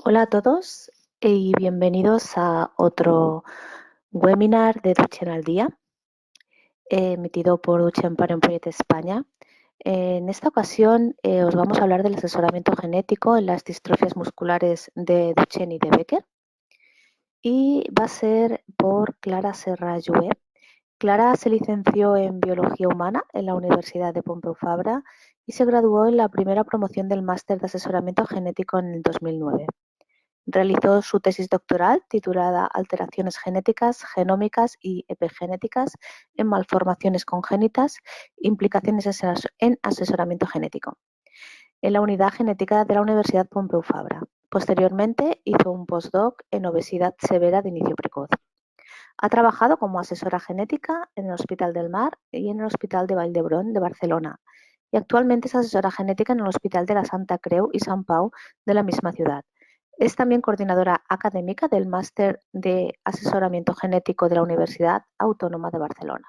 Hola a todos y bienvenidos a otro webinar de Duchen al Día, emitido por Duchen para Project España. En esta ocasión os vamos a hablar del asesoramiento genético en las distrofias musculares de Duchenne y de Becker, y va a ser por Clara Serra Llué. Clara se licenció en Biología Humana en la Universidad de Pompeu Fabra y se graduó en la primera promoción del Máster de Asesoramiento Genético en el 2009. Realizó su tesis doctoral titulada Alteraciones genéticas, genómicas y epigenéticas en malformaciones congénitas, implicaciones en asesoramiento genético, en la Unidad Genética de la Universidad Pompeu Fabra. Posteriormente hizo un postdoc en obesidad severa de inicio precoz. Ha trabajado como asesora genética en el Hospital del Mar y en el Hospital de Vall d'Hebron de Barcelona, y actualmente es asesora genética en el Hospital de la Santa Creu y Sant Pau de la misma ciudad. Es también coordinadora académica del Máster de Asesoramiento Genético de la Universidad Autónoma de Barcelona.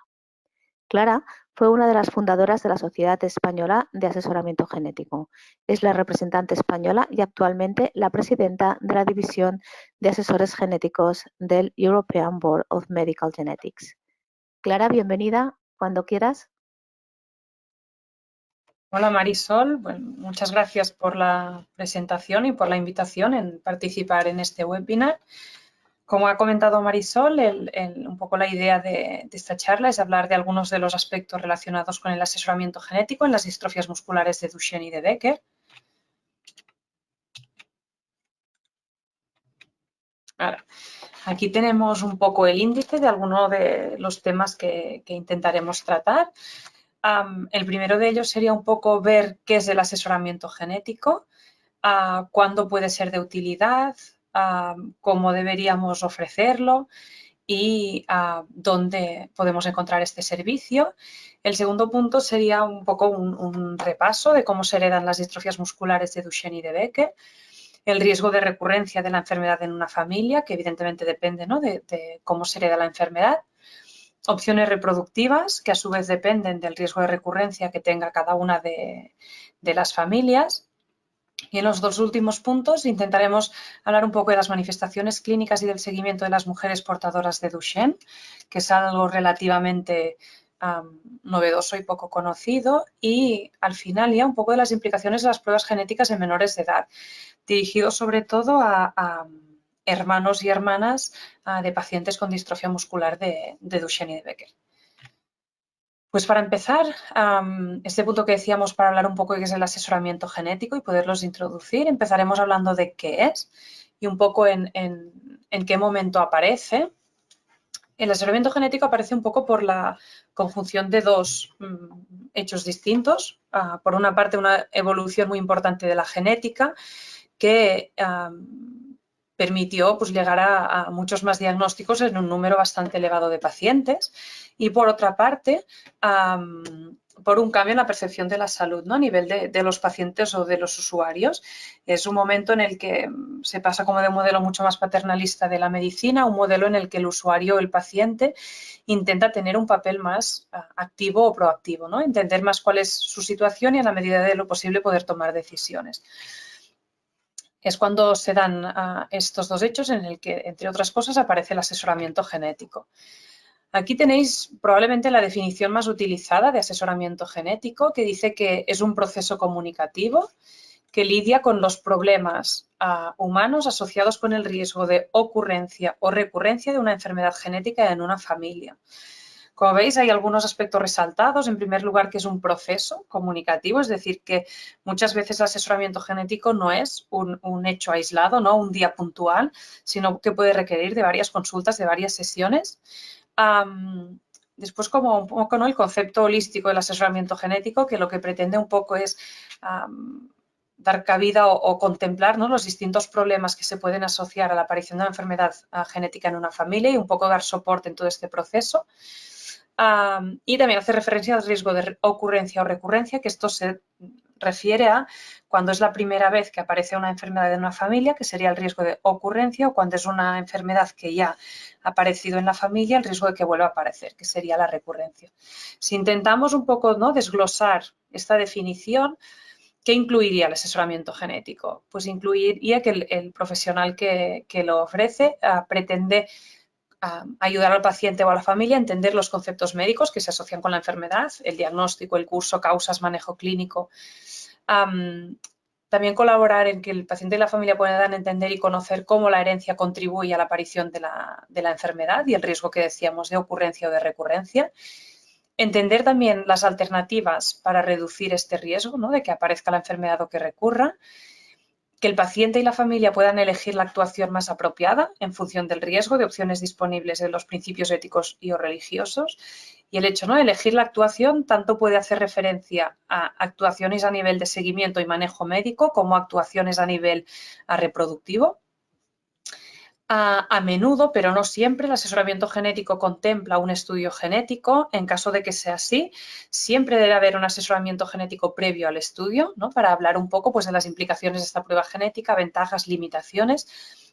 Clara fue una de las fundadoras de la Sociedad Española de Asesoramiento Genético. Es la representante española y actualmente la presidenta de la División de Asesores Genéticos del European Board of Medical Genetics. Clara, bienvenida cuando quieras. Hola Marisol, bueno, muchas gracias por la presentación y por la invitación en participar en este webinar. Como ha comentado Marisol, un poco la idea de esta charla es hablar de algunos de los aspectos relacionados con el asesoramiento genético en las distrofias musculares de Duchenne y de Becker. Ahora, aquí tenemos un poco el índice de algunos de los temas que intentaremos tratar. El primero de ellos sería un poco ver qué es el asesoramiento genético, cuándo puede ser de utilidad, cómo deberíamos ofrecerlo y dónde podemos encontrar este servicio. El segundo punto sería un poco un repaso de cómo se heredan las distrofias musculares de Duchenne y de Becker, el riesgo de recurrencia de la enfermedad en una familia, que evidentemente depende, ¿no?, de cómo se hereda la enfermedad, opciones reproductivas, que a su vez dependen del riesgo de recurrencia que tenga cada una de las familias. Y en los dos últimos puntos intentaremos hablar un poco de las manifestaciones clínicas y del seguimiento de las mujeres portadoras de Duchenne, que es algo relativamente novedoso y poco conocido, y al final ya un poco de las implicaciones de las pruebas genéticas en menores de edad, dirigido sobre todo a hermanos y hermanas de pacientes con distrofia muscular de Duchenne y de Becker. Pues para empezar, este punto que decíamos para hablar un poco de qué es el asesoramiento genético y poderlos introducir, empezaremos hablando de qué es y un poco en qué momento aparece. El asesoramiento genético aparece un poco por la conjunción de dos hechos distintos. Por una parte, una evolución muy importante de la genética que permitió pues, llegar a muchos más diagnósticos en un número bastante elevado de pacientes, y por otra parte, por un cambio en la percepción de la salud, ¿no?, a nivel de los pacientes o de los usuarios. Es un momento en el que se pasa como de un modelo mucho más paternalista de la medicina a un modelo en el que el usuario o el paciente intenta tener un papel más activo o proactivo, ¿no?, entender más cuál es su situación y a la medida de lo posible poder tomar decisiones. Es cuando se dan estos dos hechos en el que, entre otras cosas, aparece el asesoramiento genético. Aquí tenéis probablemente la definición más utilizada de asesoramiento genético, que dice que es un proceso comunicativo que lidia con los problemas humanos asociados con el riesgo de ocurrencia o recurrencia de una enfermedad genética en una familia. Como veis, hay algunos aspectos resaltados. En primer lugar, que es un proceso comunicativo, es decir, que muchas veces el asesoramiento genético no es un hecho aislado, no un día puntual, sino que puede requerir de varias consultas, de varias sesiones. Después, como un poco, ¿no?, el concepto holístico del asesoramiento genético, que lo que pretende un poco es dar cabida o contemplar, ¿no?, los distintos problemas que se pueden asociar a la aparición de una enfermedad genética en una familia y un poco dar soporte en todo este proceso. Y también hace referencia al riesgo de ocurrencia o recurrencia, que esto se refiere a cuando es la primera vez que aparece una enfermedad en una familia, que sería el riesgo de ocurrencia, o cuando es una enfermedad que ya ha aparecido en la familia, el riesgo de que vuelva a aparecer, que sería la recurrencia. Si intentamos un poco, ¿no?, desglosar esta definición, ¿Qué incluiría el asesoramiento genético? Pues incluiría que el profesional que lo ofrece pretende ayudar al paciente o a la familia a entender los conceptos médicos que se asocian con la enfermedad, el diagnóstico, el curso, causas, manejo clínico. También colaborar en que el paciente y la familia puedan entender y conocer cómo la herencia contribuye a la aparición de la enfermedad y el riesgo que decíamos de ocurrencia o de recurrencia. Entender también las alternativas para reducir este riesgo, ¿no?, de que aparezca la enfermedad o que recurra. Que el paciente y la familia puedan elegir la actuación más apropiada en función del riesgo, de opciones disponibles de los principios éticos y o religiosos. Y el hecho, ¿no?, de elegir la actuación tanto puede hacer referencia a actuaciones a nivel de seguimiento y manejo médico como actuaciones a nivel reproductivo. A menudo, pero no siempre, el asesoramiento genético contempla un estudio genético. En caso de que sea así, siempre debe haber un asesoramiento genético previo al estudio, ¿no?, para hablar un poco, pues, de las implicaciones de esta prueba genética, ventajas, limitaciones,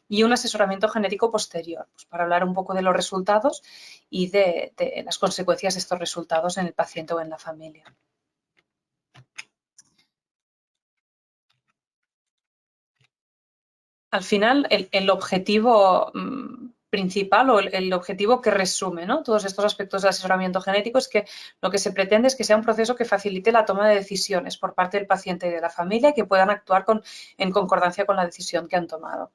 y un asesoramiento genético posterior, pues, para hablar un poco de los resultados y de las consecuencias de estos resultados en el paciente o en la familia. Al final, el objetivo principal o el objetivo que resume, ¿no?, todos estos aspectos del asesoramiento genético es que lo que se pretende es que sea un proceso que facilite la toma de decisiones por parte del paciente y de la familia, que puedan actuar en concordancia con la decisión que han tomado.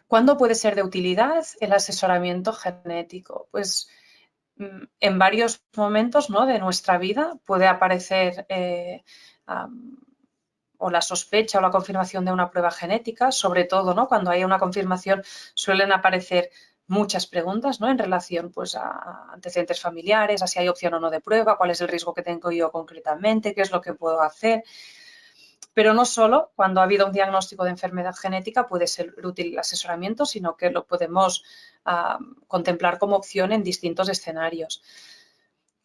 ¿Cuándo puede ser de utilidad el asesoramiento genético? Pues en varios momentos, ¿no?, de nuestra vida puede aparecer o la sospecha o la confirmación de una prueba genética, sobre todo, ¿no?, cuando hay una confirmación suelen aparecer muchas preguntas, ¿no?, en relación, pues, a antecedentes familiares, a si hay opción o no de prueba, cuál es el riesgo que tengo yo concretamente, qué es lo que puedo hacer. Pero no solo cuando ha habido un diagnóstico de enfermedad genética puede ser útil el asesoramiento, sino que lo podemos contemplar como opción en distintos escenarios.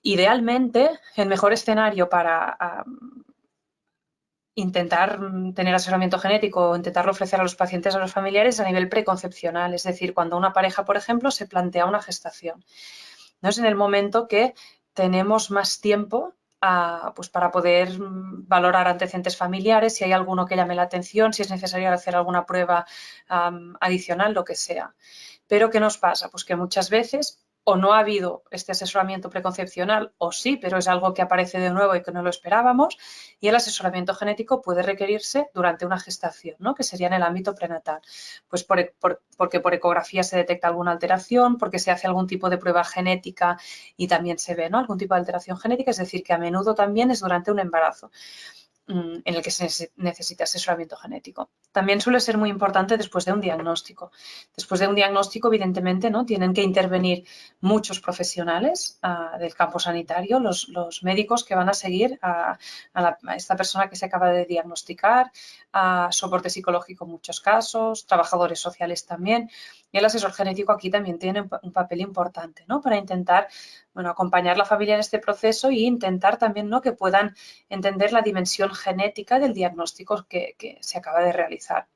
Idealmente, el mejor escenario para intentar tener asesoramiento genético o intentarlo ofrecer a los pacientes, a los familiares a nivel preconcepcional, es decir, cuando una pareja, por ejemplo, se plantea una gestación. ¿No? Es en el momento que tenemos más tiempo pues para poder valorar antecedentes familiares, si hay alguno que llame la atención, si es necesario hacer alguna prueba adicional, lo que sea. Pero ¿qué nos pasa? Pues que muchas veces o no ha habido este asesoramiento preconcepcional o sí, pero es algo que aparece de nuevo y que no lo esperábamos, y el asesoramiento genético puede requerirse durante una gestación, ¿no?, que sería en el ámbito prenatal. Pues porque por ecografía se detecta alguna alteración, porque se hace algún tipo de prueba genética y también se ve, ¿no?, algún tipo de alteración genética, es decir, que a menudo también es durante un embarazo en el que se necesita asesoramiento genético. También suele ser muy importante después de un diagnóstico. Después de un diagnóstico, evidentemente, ¿no?, tienen que intervenir muchos profesionales del campo sanitario, los médicos que van a seguir a esta persona que se acaba de diagnosticar, soporte psicológico en muchos casos, trabajadores sociales también. Y el asesor genético aquí también tiene un papel importante, ¿no?, para intentar, bueno, acompañar a la familia en este proceso e intentar también, ¿no?, que puedan entender la dimensión genética del diagnóstico que se acaba de realizar.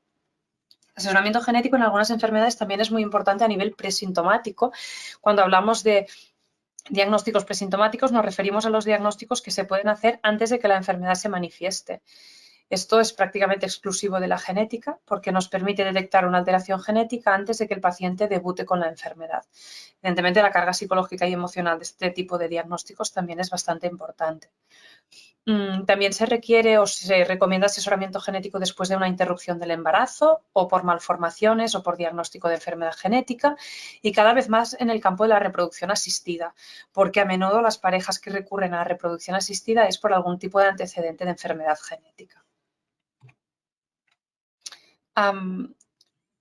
El asesoramiento genético en algunas enfermedades también es muy importante a nivel presintomático. Cuando hablamos de diagnósticos presintomáticos nos referimos a los diagnósticos que se pueden hacer antes de que la enfermedad se manifieste. Esto es prácticamente exclusivo de la genética porque nos permite detectar una alteración genética antes de que el paciente debute con la enfermedad. Evidentemente, la carga psicológica y emocional de este tipo de diagnósticos también es bastante importante. También se requiere o se recomienda asesoramiento genético después de una interrupción del embarazo o por malformaciones o por diagnóstico de enfermedad genética y cada vez más en el campo de la reproducción asistida, porque a menudo las parejas que recurren a la reproducción asistida es por algún tipo de antecedente de enfermedad genética.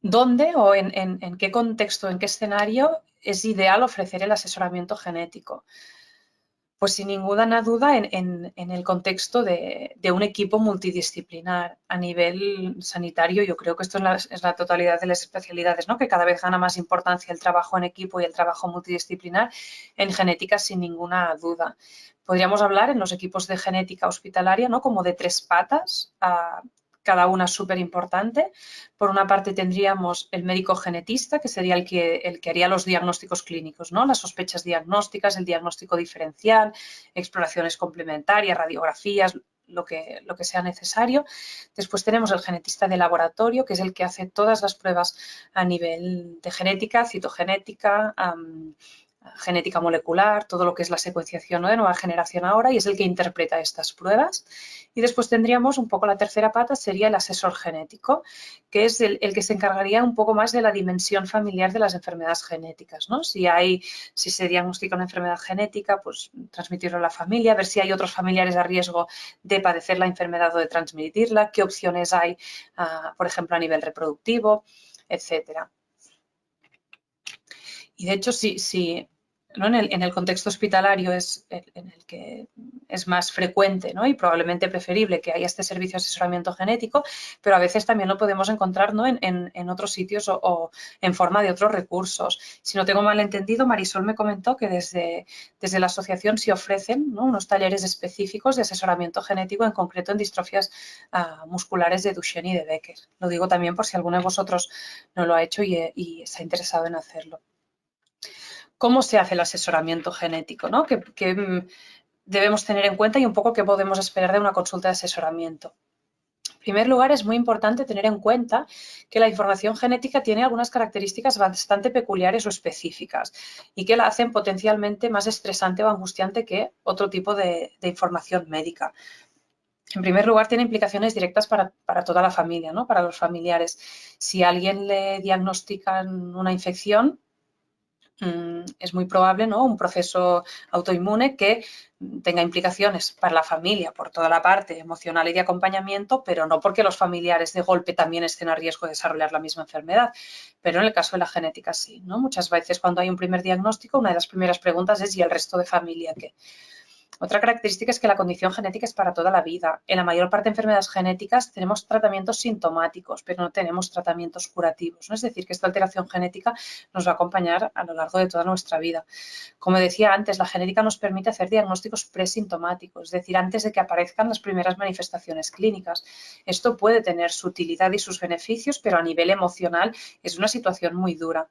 ¿Dónde o en qué contexto, en qué escenario es ideal ofrecer el asesoramiento genético? Pues sin ninguna duda en el contexto de un equipo multidisciplinar. A nivel sanitario, yo creo que esto es la totalidad de las especialidades, ¿no?, que cada vez gana más importancia el trabajo en equipo y el trabajo multidisciplinar. En genética, sin ninguna duda. Podríamos hablar en los equipos de genética hospitalaria, ¿no?, como de tres patas, cada una súper importante. Por una parte tendríamos el médico genetista, que sería el que haría los diagnósticos clínicos, ¿no?, las sospechas diagnósticas, el diagnóstico diferencial, exploraciones complementarias, radiografías, lo que sea necesario. Después tenemos el genetista de laboratorio, que es el que hace todas las pruebas a nivel de genética, citogenética, genética molecular, todo lo que es la secuenciación, ¿no?, de nueva generación ahora, y es el que interpreta estas pruebas. Y después tendríamos un poco la tercera pata, sería el asesor genético, que es el que se encargaría un poco más de la dimensión familiar de las enfermedades genéticas, ¿no? Si se diagnostica una enfermedad genética, pues transmitirlo a la familia, ver si hay otros familiares a riesgo de padecer la enfermedad o de transmitirla, qué opciones hay, por ejemplo, a nivel reproductivo, etcétera. Y de hecho, ¿no?, en el contexto hospitalario es en el que es más frecuente, ¿no?, y probablemente preferible que haya este servicio de asesoramiento genético, pero a veces también lo podemos encontrar, ¿no?, en otros sitios o en forma de otros recursos. Si no tengo mal entendido, Marisol me comentó que desde la asociación se ofrecen, ¿no?, unos talleres específicos de asesoramiento genético, en concreto en distrofias musculares de Duchenne y de Becker. Lo digo también por si alguno de vosotros no lo ha hecho y está interesado en hacerlo. ¿Cómo se hace el asesoramiento genético, ¿no?, que debemos tener en cuenta y un poco qué podemos esperar de una consulta de asesoramiento? En primer lugar, es muy importante tener en cuenta que la información genética tiene algunas características bastante peculiares o específicas y que la hacen potencialmente más estresante o angustiante que otro tipo de información médica. En primer lugar, tiene implicaciones directas para toda la familia, ¿no?, para los familiares. Si a alguien le diagnostican una infección, es muy probable, ¿no?, un proceso autoinmune que tenga implicaciones para la familia por toda la parte emocional y de acompañamiento, pero no porque los familiares de golpe también estén a riesgo de desarrollar la misma enfermedad. Pero en el caso de la genética sí, ¿no? Muchas veces cuando hay un primer diagnóstico, una de las primeras preguntas es: ¿y el resto de familia qué? Otra característica es que la condición genética es para toda la vida. En la mayor parte de enfermedades genéticas tenemos tratamientos sintomáticos, pero no tenemos tratamientos curativos, ¿no? Es decir, que esta alteración genética nos va a acompañar a lo largo de toda nuestra vida. Como decía antes, la genética nos permite hacer diagnósticos presintomáticos, es decir, antes de que aparezcan las primeras manifestaciones clínicas. Esto puede tener su utilidad y sus beneficios, pero a nivel emocional es una situación muy dura.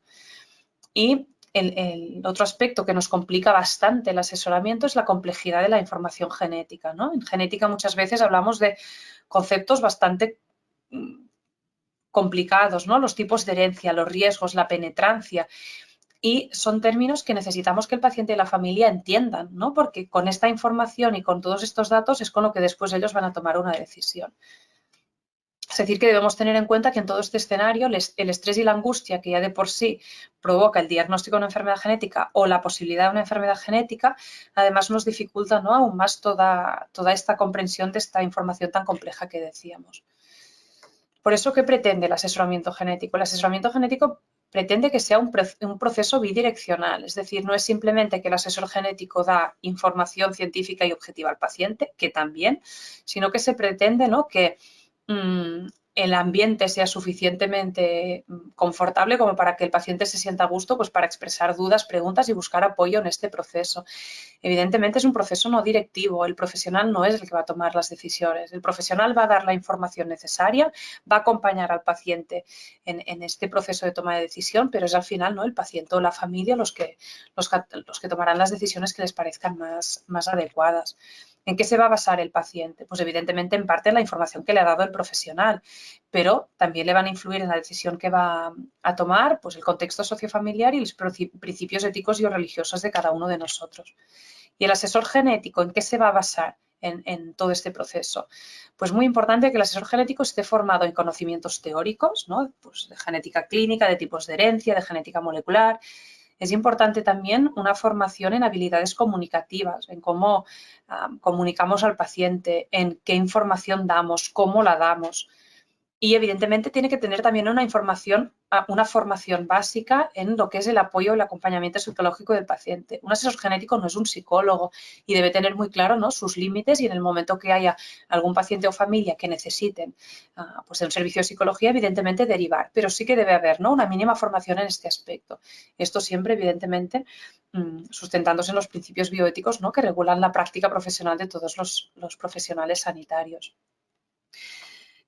Y el otro aspecto que nos complica bastante el asesoramiento es la complejidad de la información genética, ¿no? En genética muchas veces hablamos de conceptos bastante complicados, ¿no? Los tipos de herencia, los riesgos, la penetrancia. Y son términos que necesitamos que el paciente y la familia entiendan, ¿no? Porque con esta información y con todos estos datos es con lo que después ellos van a tomar una decisión. Es decir, que debemos tener en cuenta que en todo este escenario el estrés y la angustia que ya de por sí provoca el diagnóstico de una enfermedad genética o la posibilidad de una enfermedad genética, además nos dificulta, ¿no?, aún más toda esta comprensión de esta información tan compleja que decíamos. Por eso, ¿qué pretende el asesoramiento genético? El asesoramiento genético pretende que sea un proceso bidireccional, es decir, no es simplemente que el asesor genético da información científica y objetiva al paciente, que también, sino que se pretende, ¿no?, que el ambiente sea suficientemente confortable como para que el paciente se sienta a gusto, pues para expresar dudas, preguntas y buscar apoyo en este proceso. Evidentemente es un proceso no directivo, el profesional no es el que va a tomar las decisiones, el profesional va a dar la información necesaria, va a acompañar al paciente en este proceso de toma de decisión, pero es al final, ¿no?, el paciente o la familia los que tomarán las decisiones que les parezcan más adecuadas. ¿En qué se va a basar el paciente? Pues evidentemente en parte en la información que le ha dado el profesional, pero también le van a influir en la decisión que va a tomar, pues el contexto sociofamiliar y los principios éticos y religiosos de cada uno de nosotros. ¿Y el asesor genético en qué se va a basar en todo este proceso? Pues muy importante que el asesor genético esté formado en conocimientos teóricos, ¿no?, pues de genética clínica, de tipos de herencia, de genética molecular. Es importante también una formación en habilidades comunicativas, en cómo comunicamos al paciente, en qué información damos, cómo la damos. Y evidentemente tiene que tener también una formación básica en lo que es el apoyo y el acompañamiento psicológico del paciente. Un asesor genético no es un psicólogo y debe tener muy claro, ¿no?, sus límites, y en el momento que haya algún paciente o familia que necesiten pues un servicio de psicología, evidentemente derivar, pero sí que debe haber, ¿no?, una mínima formación en este aspecto. Esto siempre, evidentemente, sustentándose en los principios bioéticos, ¿no?, que regulan la práctica profesional de todos los profesionales sanitarios.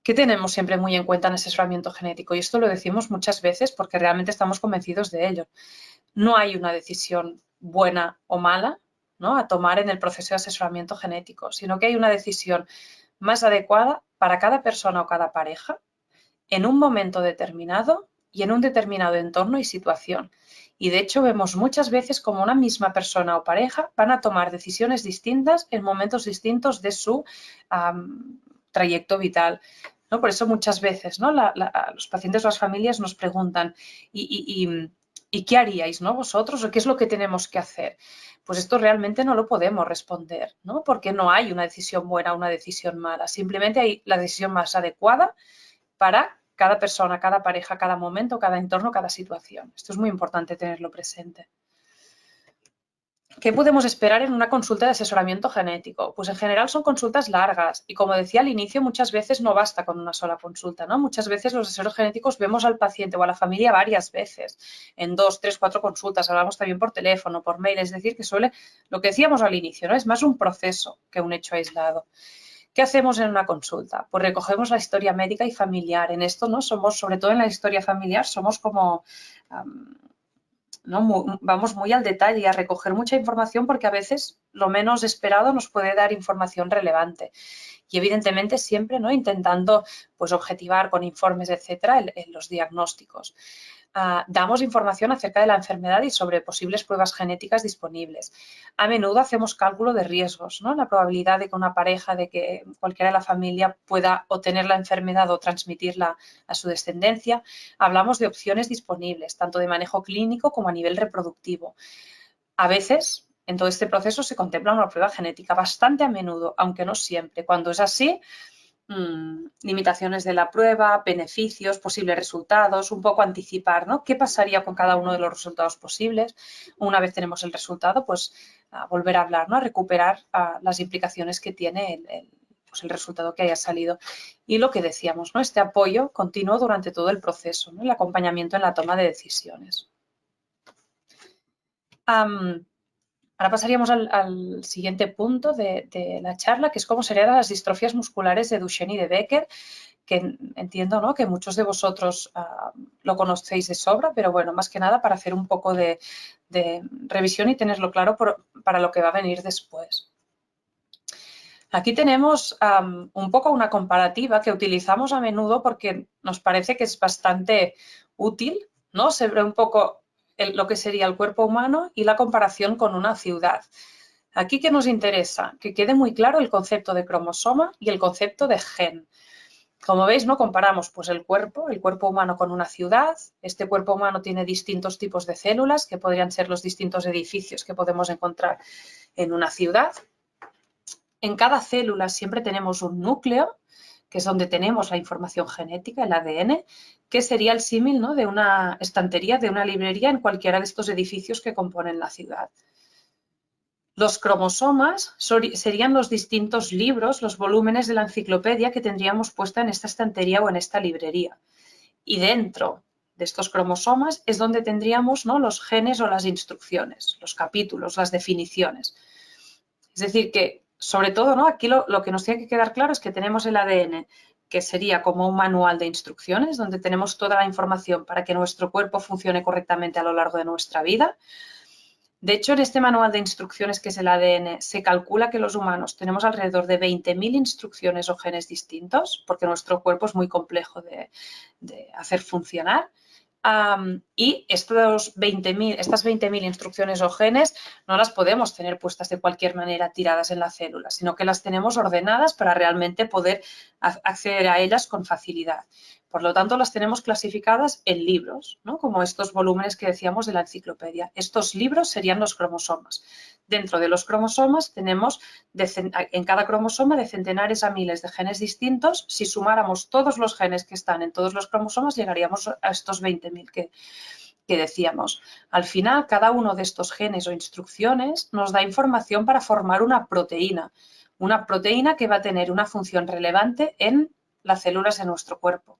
¿Qué tenemos siempre muy en cuenta en asesoramiento genético? Y esto lo decimos muchas veces porque realmente estamos convencidos de ello. No hay una decisión buena o mala, ¿no?, a tomar en el proceso de asesoramiento genético, sino que hay una decisión más adecuada para cada persona o cada pareja en un momento determinado y en un determinado entorno y situación. Y de hecho vemos muchas veces como una misma persona o pareja van a tomar decisiones distintas en momentos distintos de su trayecto vital, ¿no? Por eso muchas veces, ¿no?, los pacientes o las familias nos preguntan ¿y qué haríais, ¿no?, vosotros? ¿O qué es lo que tenemos que hacer? Pues esto realmente no lo podemos responder, ¿no?, porque no hay una decisión buena o una decisión mala. Simplemente hay la decisión más adecuada para cada persona, cada pareja, cada momento, cada entorno, cada situación. Esto es muy importante tenerlo presente. ¿Qué podemos esperar en una consulta de asesoramiento genético? Pues en general son consultas largas y, como decía al inicio, muchas veces no basta con una sola consulta, ¿no? Muchas veces los asesores genéticos vemos al paciente o a la familia varias veces, en 2, 3, 4 consultas, hablamos también por teléfono, por mail, es decir, que suele, lo que decíamos al inicio, ¿no?, es más un proceso que un hecho aislado. ¿Qué hacemos en una consulta? Pues recogemos la historia médica y familiar. En esto, ¿no?, somos, sobre todo en la historia familiar, somos como, ¿no?, vamos muy al detalle y a recoger mucha información porque a veces lo menos esperado nos puede dar información relevante. Y evidentemente siempre, ¿no?, intentando pues objetivar con informes, etcétera, en los diagnósticos. Damos información acerca de la enfermedad y sobre posibles pruebas genéticas disponibles. A menudo hacemos cálculo de riesgos, ¿no?, la probabilidad de que una pareja, de que cualquiera de la familia pueda o tener la enfermedad o transmitirla a su descendencia. Hablamos de opciones disponibles, tanto de manejo clínico como a nivel reproductivo. A veces, en todo este proceso se contempla una prueba genética, bastante a menudo, aunque no siempre. Cuando es así, limitaciones de la prueba, beneficios, posibles resultados, un poco anticipar, ¿no?, qué pasaría con cada uno de los resultados posibles. Una vez tenemos el resultado, pues volver a hablar, ¿no?, a recuperar las implicaciones que tiene el resultado que haya salido. Y lo que decíamos, ¿no?, este apoyo continuo durante todo el proceso, ¿no?, el acompañamiento en la toma de decisiones. Ahora pasaríamos al siguiente punto de la charla, que es cómo serían las distrofias musculares de Duchenne y de Becker, que entiendo, ¿no?, que muchos de vosotros lo conocéis de sobra, pero bueno, más que nada para hacer un poco de revisión y tenerlo claro para lo que va a venir después. Aquí tenemos un poco una comparativa que utilizamos a menudo porque nos parece que es bastante útil, ¿no? Se ve un poco lo que sería el cuerpo humano y la comparación con una ciudad. Aquí, ¿qué nos interesa? Que quede muy claro el concepto de cromosoma y el concepto de gen. Como veis, ¿no?, comparamos pues el cuerpo humano con una ciudad. Este cuerpo humano tiene distintos tipos de células que podrían ser los distintos edificios que podemos encontrar en una ciudad. En cada célula siempre tenemos un núcleo, que es donde tenemos la información genética, el ADN, que sería el símil, ¿no?, de una estantería, de una librería en cualquiera de estos edificios que componen la ciudad. Los cromosomas serían los distintos libros, los volúmenes de la enciclopedia que tendríamos puesta en esta estantería o en esta librería. Y dentro de estos cromosomas es donde tendríamos, ¿no?, los genes o las instrucciones, los capítulos, las definiciones. Es decir, que sobre todo, ¿no?, aquí lo que nos tiene que quedar claro es que tenemos el ADN, que sería como un manual de instrucciones, donde tenemos toda la información para que nuestro cuerpo funcione correctamente a lo largo de nuestra vida. De hecho, en este manual de instrucciones, que es el ADN, se calcula que los humanos tenemos alrededor de 20.000 instrucciones o genes distintos, porque nuestro cuerpo es muy complejo de hacer funcionar. Y estas 20.000 instrucciones o genes no las podemos tener puestas de cualquier manera tiradas en la célula, sino que las tenemos ordenadas para realmente poder acceder a ellas con facilidad. Por lo tanto, las tenemos clasificadas en libros, ¿no?, como estos volúmenes que decíamos de la enciclopedia. Estos libros serían los cromosomas. Dentro de los cromosomas tenemos en cada cromosoma de centenares a miles de genes distintos. Si sumáramos todos los genes que están en todos los cromosomas, llegaríamos a estos 20.000 que decíamos. Al final, cada uno de estos genes o instrucciones nos da información para formar una proteína que va a tener una función relevante en las células de nuestro cuerpo.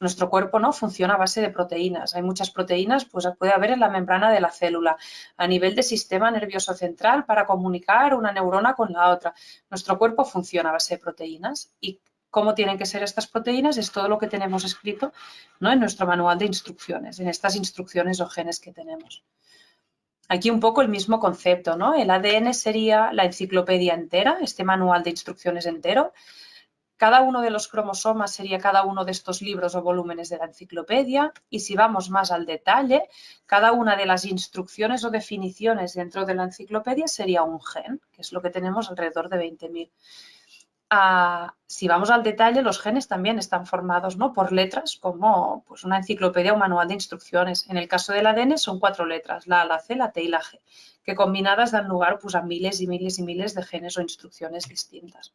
Nuestro cuerpo no funciona a base de proteínas. Hay muchas proteínas, pues puede haber en la membrana de la célula, a nivel de sistema nervioso central para comunicar una neurona con la otra. Nuestro cuerpo funciona a base de proteínas y cómo tienen que ser estas proteínas es todo lo que tenemos escrito, ¿no?, en nuestro manual de instrucciones, en estas instrucciones o genes que tenemos. Aquí un poco el mismo concepto, ¿no? El ADN sería la enciclopedia entera, este manual de instrucciones entero. Cada uno de los cromosomas sería cada uno de estos libros o volúmenes de la enciclopedia. Y si vamos más al detalle, cada una de las instrucciones o definiciones dentro de la enciclopedia sería un gen, que es lo que tenemos alrededor de 20.000. Si vamos al detalle, los genes también están formados, ¿no?, por letras, como pues, una enciclopedia o manual de instrucciones. En el caso del ADN son 4 letras, la A, la C, la T y la G, que combinadas dan lugar pues, a miles y miles y miles de genes o instrucciones distintas.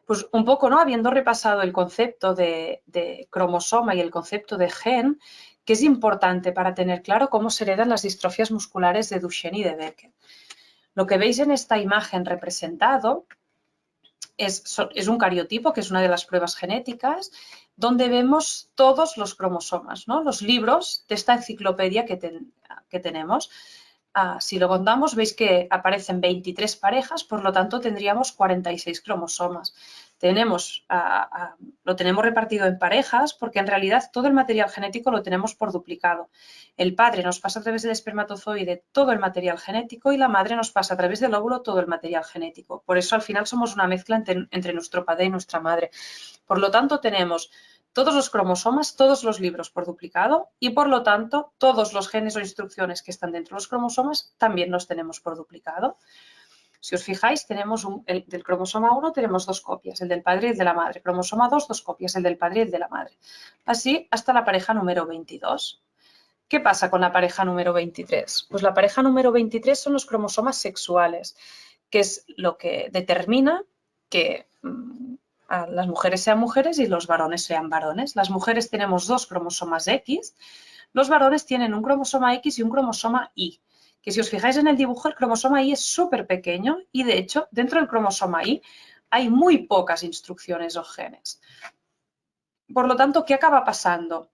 Pues un poco, ¿no?, habiendo repasado el concepto de cromosoma y el concepto de gen, que es importante para tener claro cómo se heredan las distrofias musculares de Duchenne y de Becker. Lo que veis en esta imagen representado es un cariotipo, que es una de las pruebas genéticas, donde vemos todos los cromosomas, ¿no?, los libros de esta enciclopedia que tenemos. Si lo contamos, veis que aparecen 23 parejas, por lo tanto tendríamos 46 cromosomas. Lo tenemos repartido en parejas porque en realidad todo el material genético lo tenemos por duplicado. El padre nos pasa a través del espermatozoide todo el material genético y la madre nos pasa a través del óvulo todo el material genético. Por eso al final somos una mezcla entre nuestro padre y nuestra madre. Por lo tanto tenemos todos los cromosomas, todos los libros por duplicado y por lo tanto todos los genes o instrucciones que están dentro de los cromosomas también los tenemos por duplicado. Si os fijáis, tenemos del cromosoma 1 tenemos 2 copias, el del padre y el de la madre. Cromosoma 2, 2 copias, el del padre y el de la madre. Así hasta la pareja número 22. ¿Qué pasa con la pareja número 23? Pues la pareja número 23 son los cromosomas sexuales, que es lo que determina que las mujeres sean mujeres y los varones sean varones. Las mujeres tenemos 2 cromosomas X, los varones tienen un cromosoma X y un cromosoma Y, que si os fijáis en el dibujo, el cromosoma Y es súper pequeño y de hecho dentro del cromosoma Y hay muy pocas instrucciones o genes. Por lo tanto, ¿qué acaba pasando?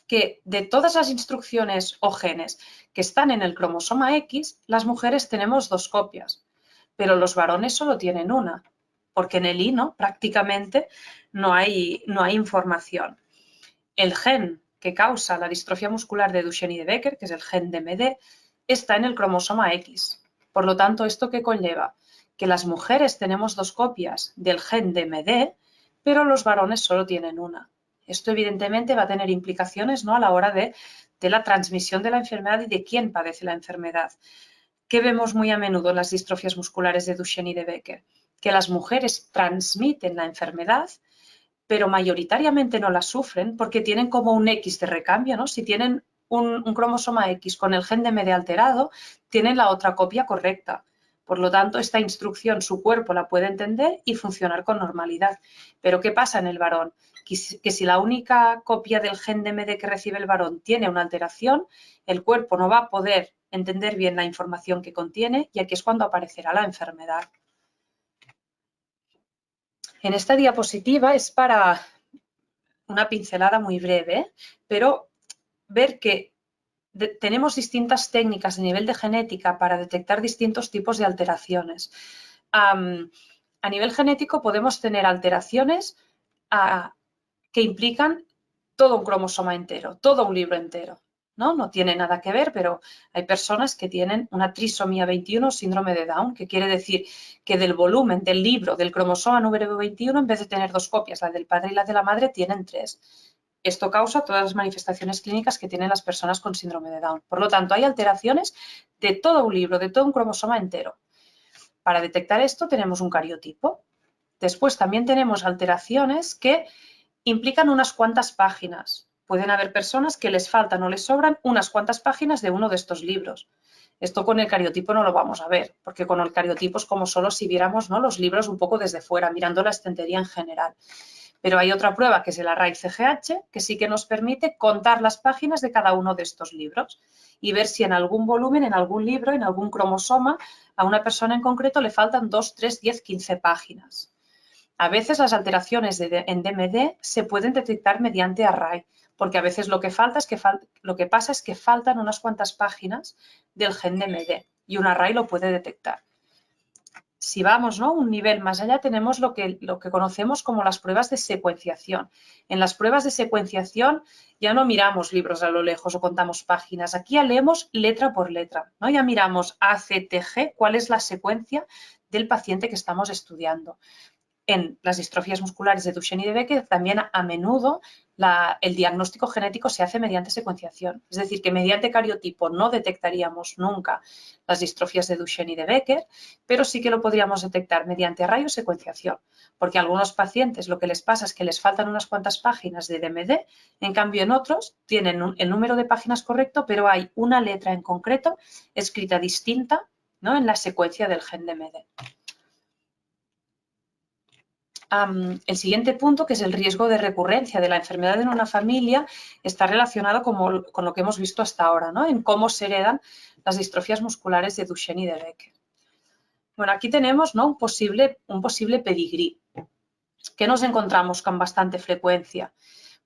Que de todas las instrucciones o genes que están en el cromosoma X, las mujeres tenemos 2 copias, pero los varones solo tienen una, porque en el Y prácticamente no hay información. El gen que causa la distrofia muscular de Duchenne y de Becker, que es el gen DMD, está en el cromosoma X. Por lo tanto, ¿esto qué conlleva? Que las mujeres tenemos 2 copias del gen DMD, pero los varones solo tienen una. Esto evidentemente va a tener implicaciones, ¿no?, a la hora de la transmisión de la enfermedad y de quién padece la enfermedad. ¿Qué vemos muy a menudo en las distrofias musculares de Duchenne y de Becker? Que las mujeres transmiten la enfermedad, pero mayoritariamente no la sufren porque tienen como un X de recambio, ¿no? Si tienen un cromosoma X con el gen de DMD alterado, tienen la otra copia correcta. Por lo tanto, esta instrucción su cuerpo la puede entender y funcionar con normalidad. Pero ¿qué pasa en el varón? Que si la única copia del gen de DMD que recibe el varón tiene una alteración, el cuerpo no va a poder entender bien la información que contiene y aquí es cuando aparecerá la enfermedad. En esta diapositiva es para una pincelada muy breve, pero ver que tenemos distintas técnicas a nivel de genética para detectar distintos tipos de alteraciones. A nivel genético podemos tener alteraciones que implican todo un cromosoma entero, todo un libro entero. No tiene nada que ver, pero hay personas que tienen una trisomía 21 o síndrome de Down, que quiere decir que del volumen del libro del cromosoma número 21, en vez de tener 2 copias, la del padre y la de la madre, tienen 3. Esto causa todas las manifestaciones clínicas que tienen las personas con síndrome de Down. Por lo tanto, hay alteraciones de todo un libro, de todo un cromosoma entero. Para detectar esto tenemos un cariotipo. Después también tenemos alteraciones que implican unas cuantas páginas. Pueden haber personas que les faltan o les sobran unas cuantas páginas de uno de estos libros. Esto con el cariotipo no lo vamos a ver, porque con el cariotipo es como solo si viéramos, ¿no?, los libros un poco desde fuera, mirando la estantería en general. Pero hay otra prueba, que es el array CGH, que sí que nos permite contar las páginas de cada uno de estos libros y ver si en algún volumen, en algún libro, en algún cromosoma, a una persona en concreto le faltan 2, 3, 10, 15 páginas. A veces las alteraciones en DMD se pueden detectar mediante array, porque a veces lo que pasa es que faltan unas cuantas páginas del gen DMD y un array lo puede detectar. Si vamos, ¿no?, un nivel más allá, tenemos lo que conocemos como las pruebas de secuenciación. En las pruebas de secuenciación ya no miramos libros a lo lejos o contamos páginas. Aquí ya leemos letra por letra, ¿no? Ya miramos ACTG, cuál es la secuencia del paciente que estamos estudiando. En las distrofías musculares de Duchenne y de Becker también a menudo el diagnóstico genético se hace mediante secuenciación. Es decir, que mediante cariotipo no detectaríamos nunca las distrofías de Duchenne y de Becker, pero sí que lo podríamos detectar mediante radiosecuenciación, porque a algunos pacientes lo que les pasa es que les faltan unas cuantas páginas de DMD, en cambio en otros tienen el número de páginas correcto, pero hay una letra en concreto escrita distinta, ¿no?, en la secuencia del gen DMD. El siguiente punto, que es el riesgo de recurrencia de la enfermedad en una familia, está relacionado con lo que hemos visto hasta ahora, ¿no?, en cómo se heredan las distrofías musculares de Duchenne y de Becker. Bueno, aquí tenemos, ¿no?, un posible pedigrí. ¿Qué nos encontramos con bastante frecuencia?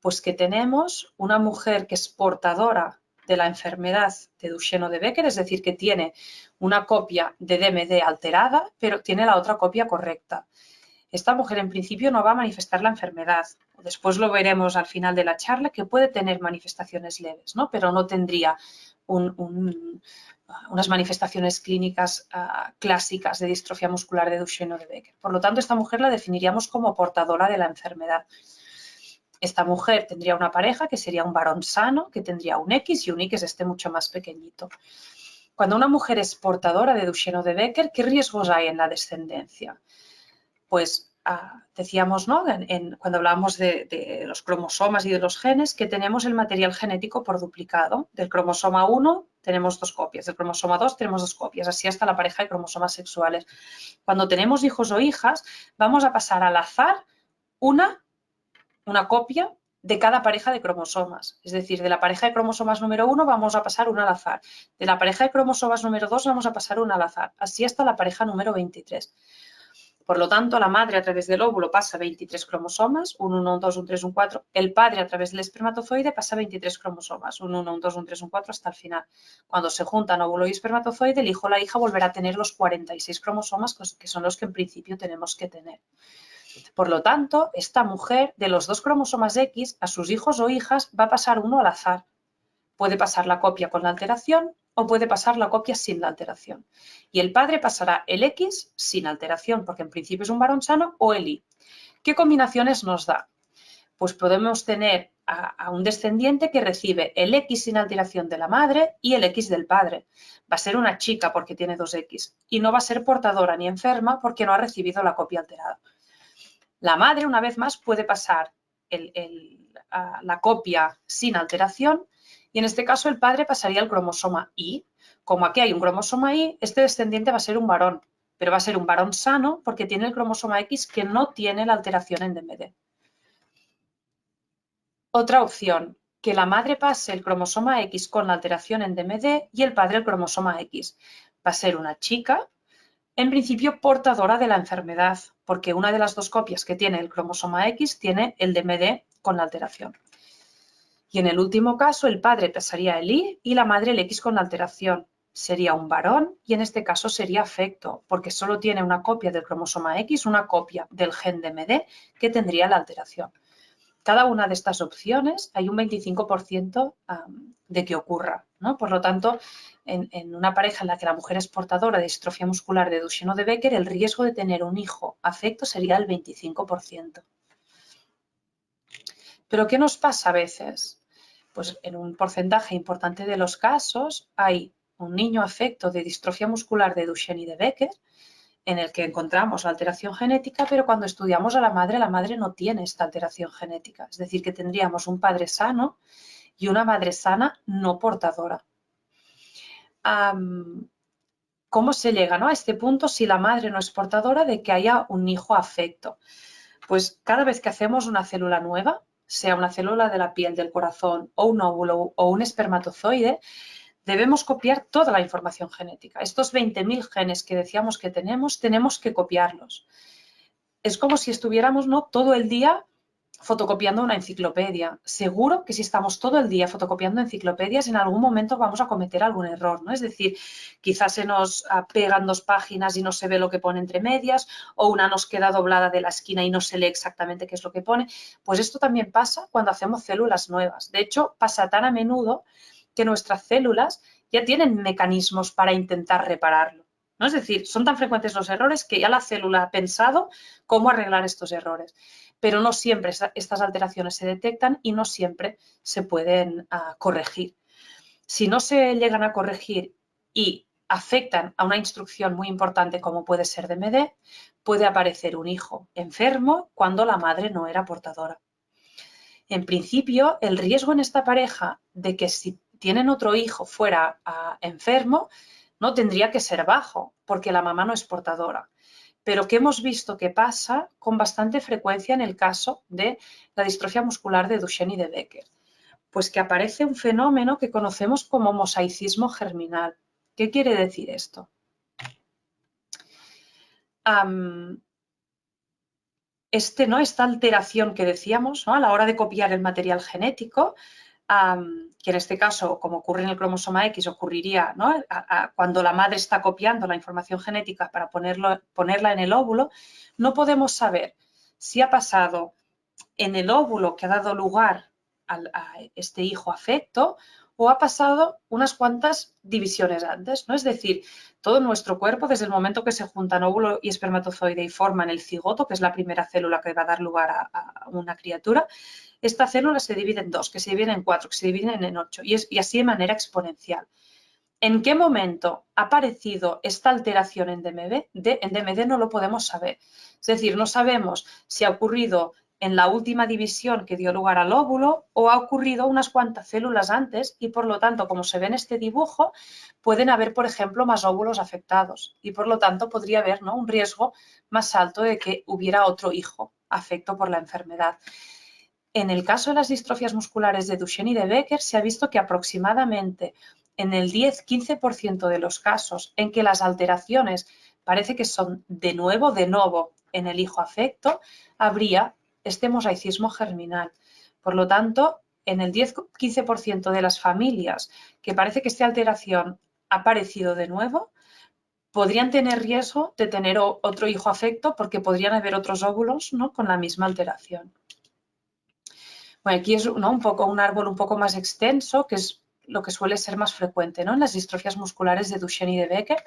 Pues que tenemos una mujer que es portadora de la enfermedad de Duchenne o de Becker, es decir, que tiene una copia de DMD alterada, pero tiene la otra copia correcta. Esta mujer en principio no va a manifestar la enfermedad. Después lo veremos al final de la charla, que puede tener manifestaciones leves, ¿no?, pero no tendría unas manifestaciones clínicas clásicas de distrofia muscular de Duchenne o de Becker. Por lo tanto, esta mujer la definiríamos como portadora de la enfermedad. Esta mujer tendría una pareja que sería un varón sano, que tendría un X y un Y que es mucho más pequeñito. Cuando una mujer es portadora de Duchenne o de Becker, ¿qué riesgos hay en la descendencia? Pues decíamos, ¿no?, cuando hablábamos de los cromosomas y de los genes, que tenemos el material genético por duplicado. Del cromosoma 1 tenemos 2 copias, del cromosoma 2 tenemos 2 copias, así hasta la pareja de cromosomas sexuales. Cuando tenemos hijos o hijas, vamos a pasar al azar una copia de cada pareja de cromosomas. Es decir, de la pareja de cromosomas número 1 vamos a pasar una al azar. De la pareja de cromosomas número 2 vamos a pasar una al azar. Así hasta la pareja número 23. Por lo tanto, la madre a través del óvulo pasa 23 cromosomas, un 1, un 2, un 3, un 4. El padre a través del espermatozoide pasa 23 cromosomas, un 1, un 2, un 3, un 4 hasta el final. Cuando se juntan óvulo y espermatozoide, el hijo o la hija volverá a tener los 46 cromosomas, que son los que en principio tenemos que tener. Por lo tanto, esta mujer, de los 2 cromosomas X, a sus hijos o hijas va a pasar uno al azar. Puede pasar la copia con la alteración o puede pasar la copia sin la alteración. Y el padre pasará el X sin alteración, porque en principio es un varón sano, o el Y. ¿Qué combinaciones nos da? Pues podemos tener a un descendiente que recibe el X sin alteración de la madre y el X del padre. Va a ser una chica porque tiene 2 X y no va a ser portadora ni enferma porque no ha recibido la copia alterada. La madre, una vez más, puede pasar la copia sin alteración y en este caso el padre pasaría el cromosoma Y. Como aquí hay un cromosoma Y, este descendiente va a ser un varón, pero va a ser un varón sano porque tiene el cromosoma X que no tiene la alteración en DMD. Otra opción, que la madre pase el cromosoma X con la alteración en DMD y el padre el cromosoma X. Va a ser una chica, en principio portadora de la enfermedad, porque una de las 2 copias que tiene el cromosoma X tiene el DMD con la alteración. Y en el último caso, el padre pasaría el Y y la madre el X con la alteración. Sería un varón y en este caso sería afecto, porque solo tiene una copia del cromosoma X, una copia del gen DMD que tendría la alteración. Cada una de estas opciones hay un 25% de que ocurra, ¿no? Por lo tanto, en una pareja en la que la mujer es portadora de distrofia muscular de Duchenne o de Becker, el riesgo de tener un hijo afecto sería el 25%. ¿Pero qué nos pasa a veces? Pues en un porcentaje importante de los casos hay un niño afecto de distrofia muscular de Duchenne y de Becker, en el que encontramos la alteración genética, pero cuando estudiamos a la madre no tiene esta alteración genética. Es decir, que tendríamos un padre sano y una madre sana no portadora. ¿Cómo se llega, ¿no?, a este punto si la madre no es portadora de que haya un hijo afecto? Pues cada vez que hacemos una célula nueva, sea una célula de la piel, del corazón o un óvulo o un espermatozoide, debemos copiar toda la información genética. Estos 20.000 genes que decíamos que tenemos que copiarlos. Es como si estuviéramos, ¿no?, todo el día fotocopiando una enciclopedia. Seguro que si estamos todo el día fotocopiando enciclopedias, en algún momento vamos a cometer algún error, ¿no? Es decir, quizás se nos pegan 2 páginas y no se ve lo que pone entre medias, o una nos queda doblada de la esquina y no se lee exactamente qué es lo que pone. Pues esto también pasa cuando hacemos células nuevas. De hecho, pasa tan a menudo que nuestras células ya tienen mecanismos para intentar repararlo, ¿no? Es decir, son tan frecuentes los errores que ya la célula ha pensado cómo arreglar estos errores. Pero no siempre estas alteraciones se detectan y no siempre se pueden corregir. Si no se llegan a corregir y afectan a una instrucción muy importante como puede ser DMD, puede aparecer un hijo enfermo cuando la madre no era portadora. En principio, el riesgo en esta pareja de que si tienen otro hijo fuera enfermo no tendría que ser bajo, porque la mamá no es portadora. Pero que hemos visto que pasa con bastante frecuencia en el caso de la distrofia muscular de Duchenne y de Becker. Pues que aparece un fenómeno que conocemos como mosaicismo germinal. ¿Qué quiere decir esto? Esta alteración que decíamos, ¿no? A la hora de copiar el material genético, que en este caso, como ocurre en el cromosoma X, ocurriría, ¿no? Cuando la madre está copiando la información genética para ponerla en el óvulo, no podemos saber si ha pasado en el óvulo que ha dado lugar a este hijo afecto o ha pasado unas cuantas divisiones antes, ¿no? Es decir, todo nuestro cuerpo, desde el momento que se juntan óvulo y espermatozoide y forman el cigoto, que es la primera célula que va a dar lugar a una criatura, esta célula se divide en 2, que se dividen en 4, que se dividen en 8, y así de manera exponencial. ¿En qué momento ha aparecido esta alteración en DMD? En DMD no lo podemos saber. Es decir, no sabemos si ha ocurrido en la última división que dio lugar al óvulo o ha ocurrido unas cuantas células antes y, por lo tanto, como se ve en este dibujo, pueden haber, por ejemplo, más óvulos afectados y, por lo tanto, podría haber, ¿no?, un riesgo más alto de que hubiera otro hijo afecto por la enfermedad. En el caso de las distrofias musculares de Duchenne y de Becker, se ha visto que aproximadamente en el 10-15% de los casos en que las alteraciones parece que son de novo en el hijo afecto, habría este mosaicismo germinal. Por lo tanto, en el 10-15% de las familias que parece que esta alteración ha aparecido de nuevo, podrían tener riesgo de tener otro hijo afecto porque podrían haber otros óvulos, ¿no?, con la misma alteración. Bueno, aquí es, ¿no?, un árbol un poco más extenso, que es lo que suele ser más frecuente, ¿no?, en las distrofias musculares de Duchenne y de Becker,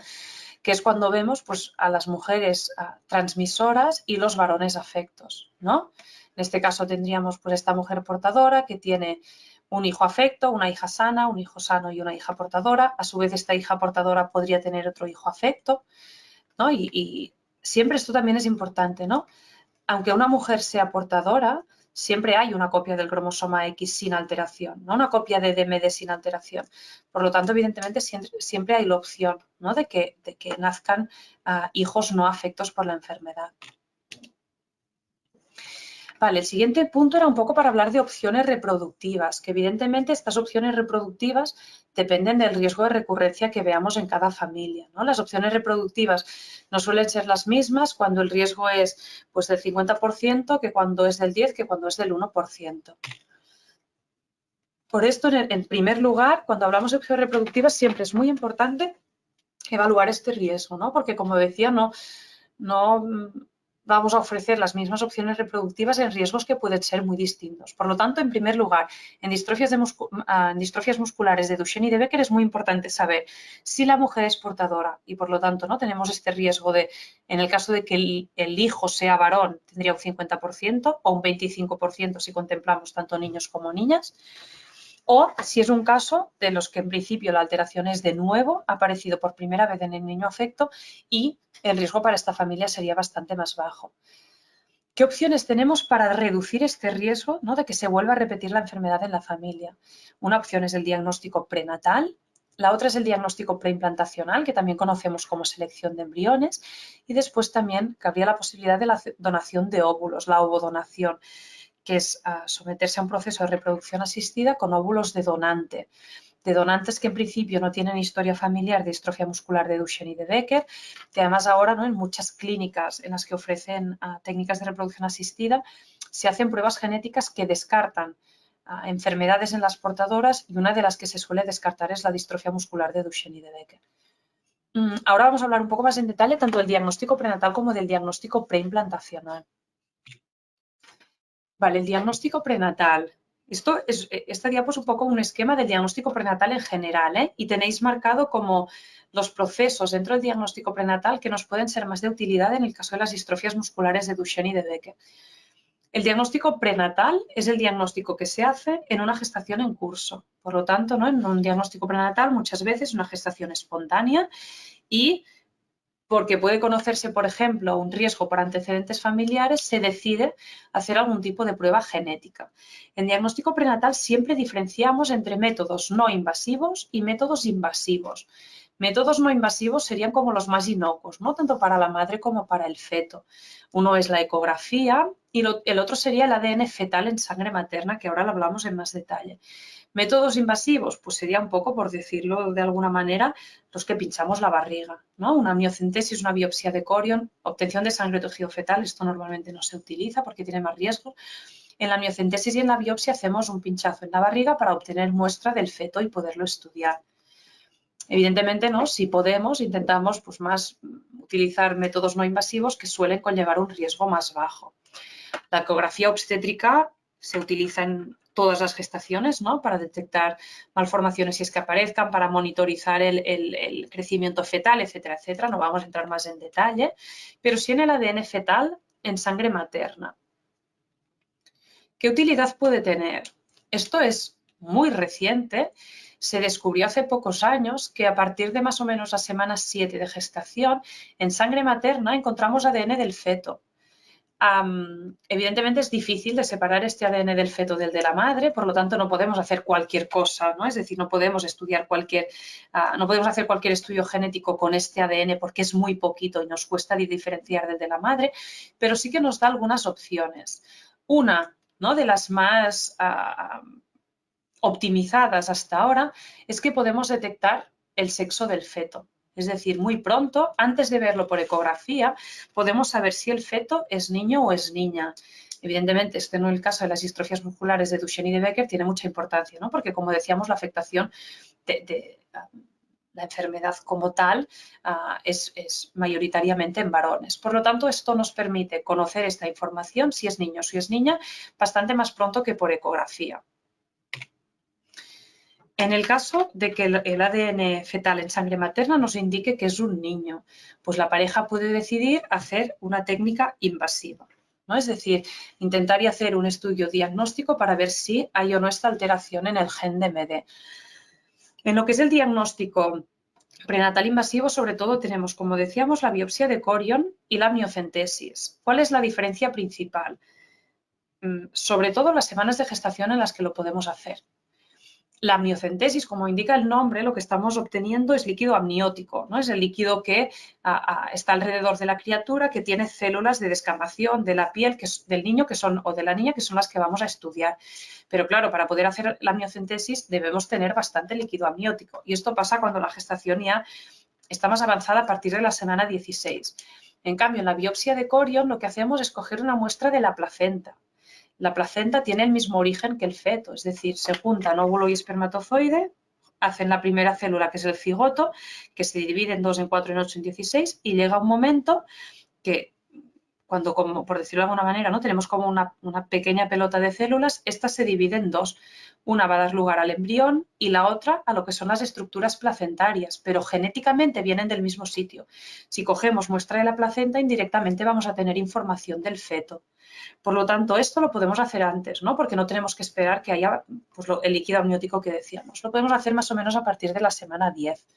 que es cuando vemos, pues, a las mujeres transmisoras y los varones afectos, ¿no? En este caso tendríamos, pues, esta mujer portadora que tiene un hijo afecto, una hija sana, un hijo sano y una hija portadora. A su vez, esta hija portadora podría tener otro hijo afecto, ¿no? Y siempre esto también es importante, ¿no? Aunque una mujer sea portadora, siempre hay una copia del cromosoma X sin alteración, ¿no?, una copia de DMD sin alteración. Por lo tanto, evidentemente, siempre hay la opción, ¿no?, de que nazcan hijos no afectos por la enfermedad. Vale, el siguiente punto era un poco para hablar de opciones reproductivas, que evidentemente estas opciones reproductivas dependen del riesgo de recurrencia que veamos en cada familia, ¿no? Las opciones reproductivas no suelen ser las mismas cuando el riesgo es, pues, del 50% que cuando es del 10%, que cuando es del 1%. Por esto, en primer lugar, cuando hablamos de opciones reproductivas, siempre es muy importante evaluar este riesgo, ¿no? Porque, como decía, no vamos a ofrecer las mismas opciones reproductivas en riesgos que pueden ser muy distintos. Por lo tanto, en primer lugar, en distrofias musculares de Duchenne y de Becker es muy importante saber si la mujer es portadora y, por lo tanto, ¿no?, tenemos este riesgo de, en el caso de que el hijo sea varón, tendría un 50% o un 25% si contemplamos tanto niños como niñas. O si es un caso de los que en principio la alteración es de nuevo, ha aparecido por primera vez en el niño afecto y el riesgo para esta familia sería bastante más bajo. ¿Qué opciones tenemos para reducir este riesgo, ¿no?, de que se vuelva a repetir la enfermedad en la familia? Una opción es el diagnóstico prenatal, la otra es el diagnóstico preimplantacional, que también conocemos como selección de embriones, y después también cabría la posibilidad de la donación de óvulos, la ovodonación, que es someterse a un proceso de reproducción asistida con óvulos de donantes que en principio no tienen historia familiar de distrofia muscular de Duchenne y de Becker, que además ahora, ¿no?, en muchas clínicas en las que ofrecen técnicas de reproducción asistida se hacen pruebas genéticas que descartan enfermedades en las portadoras, y una de las que se suele descartar es la distrofia muscular de Duchenne y de Becker. Ahora vamos a hablar un poco más en detalle tanto del diagnóstico prenatal como del diagnóstico preimplantacional. Vale, el diagnóstico prenatal. Esta diapo es un poco un esquema del diagnóstico prenatal en general, ¿eh? Y tenéis marcado como los procesos dentro del diagnóstico prenatal que nos pueden ser más de utilidad en el caso de las distrofias musculares de Duchenne y de Becker. El diagnóstico prenatal es el diagnóstico que se hace en una gestación en curso. Por lo tanto, ¿no? En un diagnóstico prenatal muchas veces una gestación espontánea, y porque puede conocerse, por ejemplo, un riesgo por antecedentes familiares, se decide hacer algún tipo de prueba genética. En diagnóstico prenatal siempre diferenciamos entre métodos no invasivos y métodos invasivos. Métodos no invasivos serían como los más inocuos, ¿no? Tanto para la madre como para el feto. Uno es la ecografía y el otro sería el ADN fetal en sangre materna, que ahora lo hablamos en más detalle. Métodos invasivos, pues sería un poco, por decirlo de alguna manera, los que pinchamos la barriga, ¿no? Una amniocentesis, una biopsia de corion, obtención de sangre o tejido fetal, esto normalmente no se utiliza porque tiene más riesgo. En la amniocentesis y en la biopsia hacemos un pinchazo en la barriga para obtener muestra del feto y poderlo estudiar. Evidentemente, ¿no? Si podemos, intentamos pues, más utilizar métodos no invasivos que suelen conllevar un riesgo más bajo. La ecografía obstétrica se utiliza en todas las gestaciones, ¿no? Para detectar malformaciones si es que aparezcan, para monitorizar el crecimiento fetal, etcétera, etcétera. No vamos a entrar más en detalle, pero sí en el ADN fetal en sangre materna. ¿Qué utilidad puede tener? Esto es muy reciente. Se descubrió hace pocos años que a partir de más o menos la semana 7 de gestación, en sangre materna encontramos ADN del feto. Evidentemente es difícil de separar este ADN del feto del de la madre, por lo tanto no podemos hacer cualquier cosa, ¿no? Es decir, no podemos estudiar no podemos hacer cualquier estudio genético con este ADN porque es muy poquito y nos cuesta diferenciar del de la madre, pero sí que nos da algunas opciones. Una, ¿no? De las más optimizadas hasta ahora es que podemos detectar el sexo del feto. Es decir, muy pronto, antes de verlo por ecografía, podemos saber si el feto es niño o es niña. Evidentemente, este no es el caso de las distrofias musculares de Duchenne y de Becker, tiene mucha importancia, ¿no? Porque, como decíamos, la afectación de la enfermedad como tal es mayoritariamente en varones. Por lo tanto, esto nos permite conocer esta información, si es niño o si es niña, bastante más pronto que por ecografía. En el caso de que el ADN fetal en sangre materna nos indique que es un niño, pues la pareja puede decidir hacer una técnica invasiva, ¿no? Es decir, intentar y hacer un estudio diagnóstico para ver si hay o no esta alteración en el gen de MD. En lo que es el diagnóstico prenatal invasivo, sobre todo tenemos, como decíamos, la biopsia de corion y la amniocentesis. ¿Cuál es la diferencia principal? Sobre todo las semanas de gestación en las que lo podemos hacer. La amniocentesis, como indica el nombre, lo que estamos obteniendo es líquido amniótico, ¿no? Es el líquido que está alrededor de la criatura, que tiene células de descamación de la piel del niño o de la niña, que son las que vamos a estudiar. Pero claro, para poder hacer la amniocentesis debemos tener bastante líquido amniótico. Y esto pasa cuando la gestación ya está más avanzada a partir de la semana 16. En cambio, en la biopsia de corion lo que hacemos es coger una muestra de la placenta. La placenta tiene el mismo origen que el feto, es decir, se juntan óvulo y espermatozoide, hacen la primera célula, que es el cigoto, que se divide en 2, en 4, en 8, en 16, y llega un momento que, cuando, como por decirlo de alguna manera, ¿no? Tenemos como una pequeña pelota de células, esta se divide en dos. Una va a dar lugar al embrión y la otra a lo que son las estructuras placentarias, pero genéticamente vienen del mismo sitio. Si cogemos muestra de la placenta, indirectamente vamos a tener información del feto. Por lo tanto, esto lo podemos hacer antes, ¿no? Porque no tenemos que esperar que haya pues, el líquido amniótico que decíamos. Lo podemos hacer más o menos a partir de la semana 10.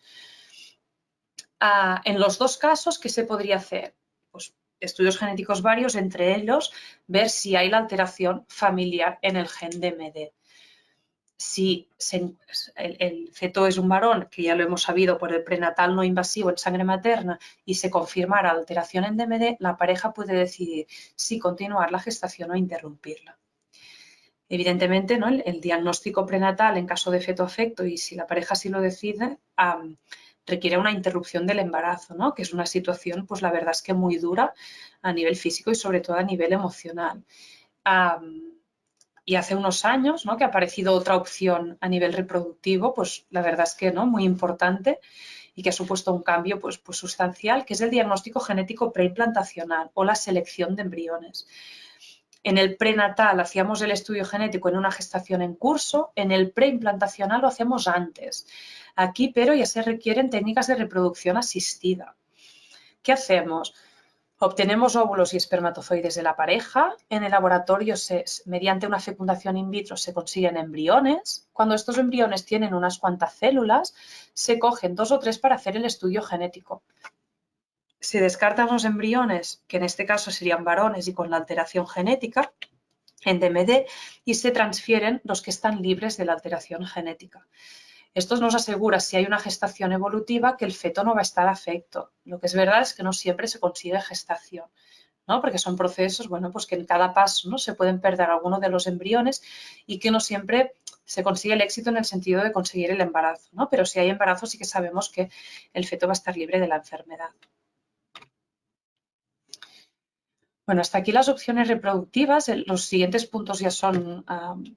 En los dos casos, ¿qué se podría hacer? Pues estudios genéticos varios, entre ellos ver si hay la alteración familiar en el gen de MD. Si el feto es un varón, que ya lo hemos sabido por el prenatal no invasivo en sangre materna, y se confirmara alteración en DMD, la pareja puede decidir si continuar la gestación o interrumpirla. Evidentemente, ¿no? el diagnóstico prenatal en caso de feto afecto, y si la pareja sí lo decide, requiere una interrupción del embarazo, ¿no? Que es una situación, pues la verdad es que muy dura a nivel físico y sobre todo a nivel emocional. Y hace unos años, ¿no?, que ha aparecido otra opción a nivel reproductivo, pues la verdad es que, ¿no?, muy importante y que ha supuesto un cambio pues sustancial, que es el diagnóstico genético preimplantacional o la selección de embriones. En el prenatal hacíamos el estudio genético en una gestación en curso, en el preimplantacional lo hacemos antes. Aquí, pero ya se requieren técnicas de reproducción asistida. ¿Qué hacemos? Obtenemos óvulos y espermatozoides de la pareja. En el laboratorio, mediante una fecundación in vitro, se consiguen embriones. Cuando estos embriones tienen unas cuantas células, se cogen 2 o 3 para hacer el estudio genético. Se descartan los embriones, que en este caso serían varones y con la alteración genética, en DMD, y se transfieren los que están libres de la alteración genética. Esto nos asegura, si hay una gestación evolutiva, que el feto no va a estar afecto. Lo que es verdad es que no siempre se consigue gestación, ¿no?, porque son procesos, bueno, pues que en cada paso, ¿no?, se pueden perder algunos de los embriones y que no siempre se consigue el éxito en el sentido de conseguir el embarazo, ¿no? Pero si hay embarazo sí que sabemos que el feto va a estar libre de la enfermedad. Bueno, hasta aquí las opciones reproductivas. Los siguientes puntos ya son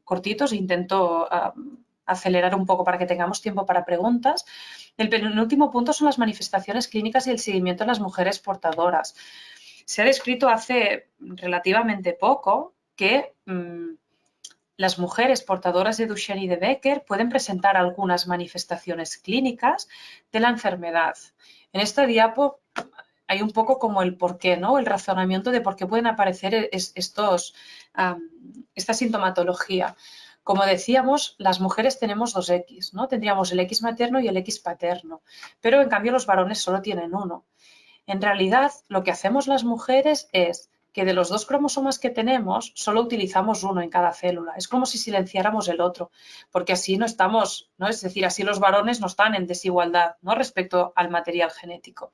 cortitos. Intento acelerar un poco para que tengamos tiempo para preguntas. El penúltimo punto son las manifestaciones clínicas y el seguimiento en las mujeres portadoras. Se ha descrito hace relativamente poco que las mujeres portadoras de Duchenne y de Becker pueden presentar algunas manifestaciones clínicas de la enfermedad. En esta diapo hay un poco como el porqué, ¿no?, el razonamiento de por qué pueden aparecer esta sintomatología. Como decíamos, las mujeres tenemos 2 X, ¿no? Tendríamos el X materno y el X paterno, pero en cambio los varones solo tienen uno. En realidad, lo que hacemos las mujeres es que de los 2 cromosomas que tenemos, solo utilizamos uno en cada célula. Es como si silenciáramos el otro, porque así no estamos, ¿no?, es decir, así los varones no están en desigualdad, ¿no?, respecto al material genético.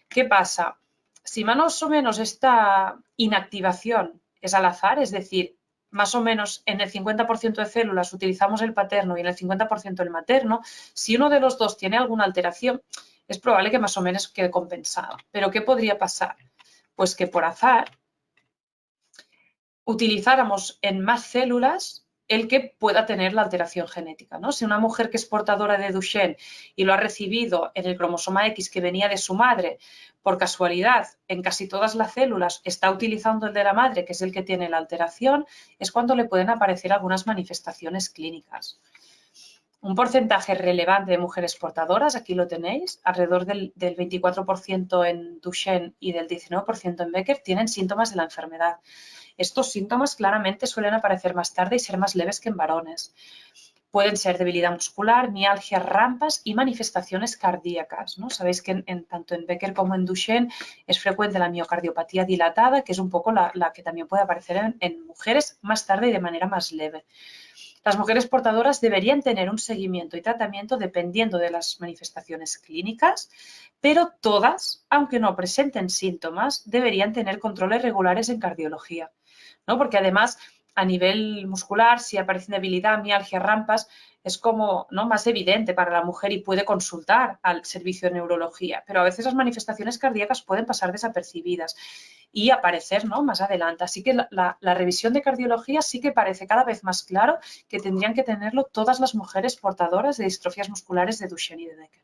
¿Qué pasa? Si más o menos esta inactivación es al azar, es decir, más o menos en el 50% de células utilizamos el paterno y en el 50% el materno, si uno de los dos tiene alguna alteración, es probable que más o menos quede compensado. ¿Pero qué podría pasar? Pues que por azar utilizáramos en más células el que pueda tener la alteración genética, ¿no? Si una mujer que es portadora de Duchenne y lo ha recibido en el cromosoma X que venía de su madre, por casualidad, en casi todas las células está utilizando el de la madre, que es el que tiene la alteración, es cuando le pueden aparecer algunas manifestaciones clínicas. Un porcentaje relevante de mujeres portadoras, aquí lo tenéis, alrededor del 24% en Duchenne y del 19% en Becker, tienen síntomas de la enfermedad. Estos síntomas claramente suelen aparecer más tarde y ser más leves que en varones. Pueden ser debilidad muscular, mialgia, rampas y manifestaciones cardíacas, ¿no? Sabéis que tanto en Becker como en Duchenne es frecuente la miocardiopatía dilatada, que es un poco la que también puede aparecer en mujeres más tarde y de manera más leve. Las mujeres portadoras deberían tener un seguimiento y tratamiento dependiendo de las manifestaciones clínicas, pero todas, aunque no presenten síntomas, deberían tener controles regulares en cardiología, ¿no? Porque además, a nivel muscular, si aparece debilidad, mialgia, rampas, es como, ¿no?, más evidente para la mujer y puede consultar al servicio de neurología, pero a veces las manifestaciones cardíacas pueden pasar desapercibidas y aparecer, ¿no?, más adelante. Así que la revisión de cardiología sí que parece cada vez más claro que tendrían que tenerlo todas las mujeres portadoras de distrofias musculares de Duchenne y de Becker.